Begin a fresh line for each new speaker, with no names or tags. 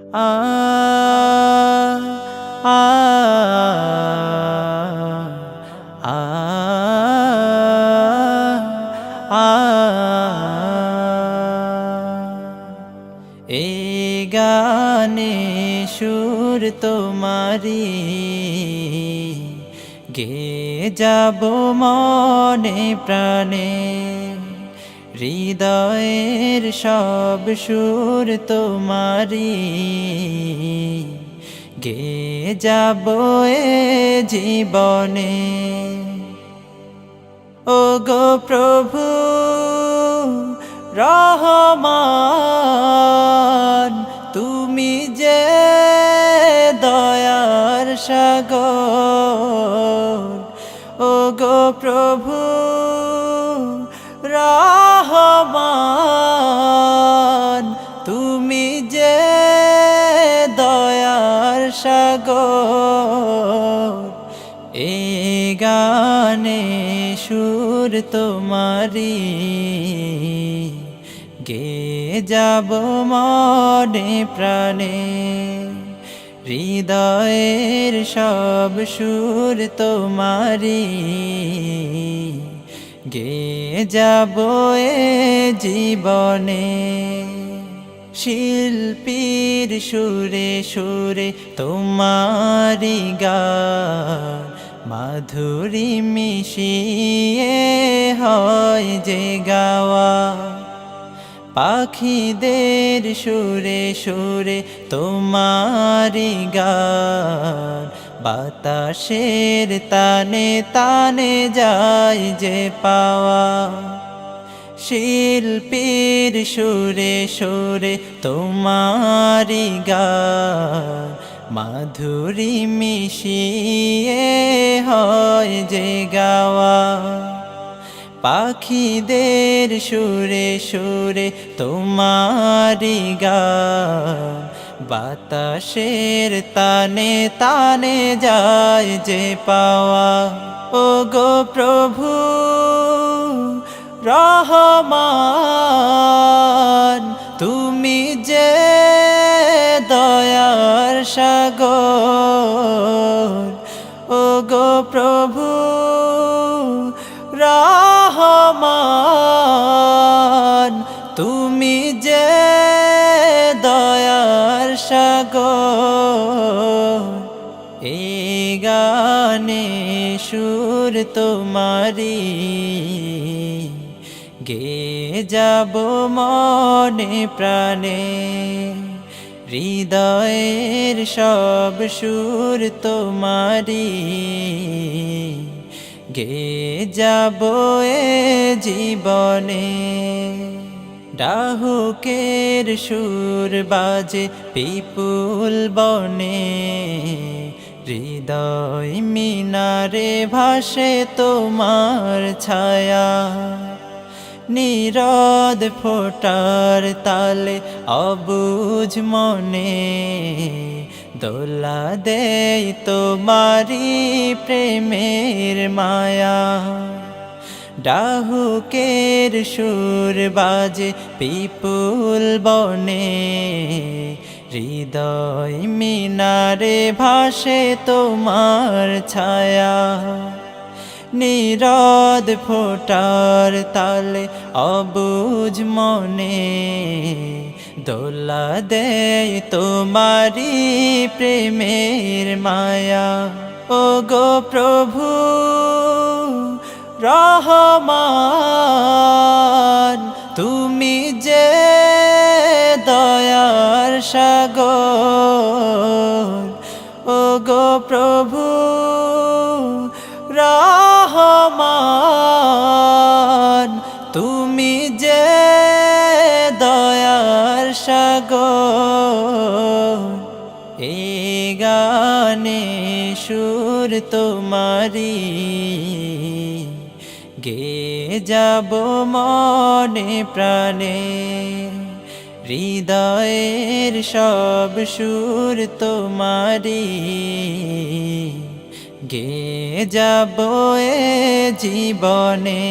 আ আ আ আ এই গানে সুর তোমারি গে যাব মনে প্রাণে হৃদয়ের সব সুর তোমারি গে যাব এ জীবনে ও গো প্রভু রহমান তুমি যে দয়ার সাগর ও গো প্রভু রহমান তুমি যে দয়ার সাগর এই গানে সুর তোমারি গে যাব মনে প্রাণে হৃদয়ের সব সুর তোমারি গে যাব এ জীবনে শিল্পীর সুরে সুরে তোমারি গান মাধুরী মিশিয়ে হয় যে গাওয়া পাখিদের সুরে সুরে তোমারি গান বাতাসের তানে তানে যায় যে পাওয়া শিল্পীর সুরে সুরে তোমারি গান মাধুরী মিশিয়ে হয় যে গাওয়া পাখিদের সুরে সুরে তোমারি গান বাতাসের তানে তানে যায় যে পাওয়া ও গো প্রভু রহমান তুমি যে দয়ার সাগর ও গো প্রভু রহমান তুমি যে দয়ার সাগর এই গানে সুর তোমারি গে যাব মনে প্রাণে হৃদয়ের সব সুর তোমারি গে যাব এ জীবনে ডাহুকের সুর বাজে পিপুল বনে হৃদয় মিনারে ভাসে তোমার ছায়া নীরদ ফোটার তালে অবুঝ মনে দোলা দেয় তোমারি প্রেমের মায়া ডাহুকের সুর বাজে পিপুল বনে হৃদয় মিনারে ভাসে তোমার ছায়া নীরদ ফোটার তালে অবুঝ মনে দোলা দেয় তোমারি প্রেমের মায়া ও গো প্রভু রহমান তুমি যে দয়ার সাগর ও গো প্রভু রহমান তুমি যে দয়ার সাগর এই গানে সুর তোমারি গে যাব মনে প্রাণে হৃদয়ের সব সুর তোমারি গে যাব এ জীবনে।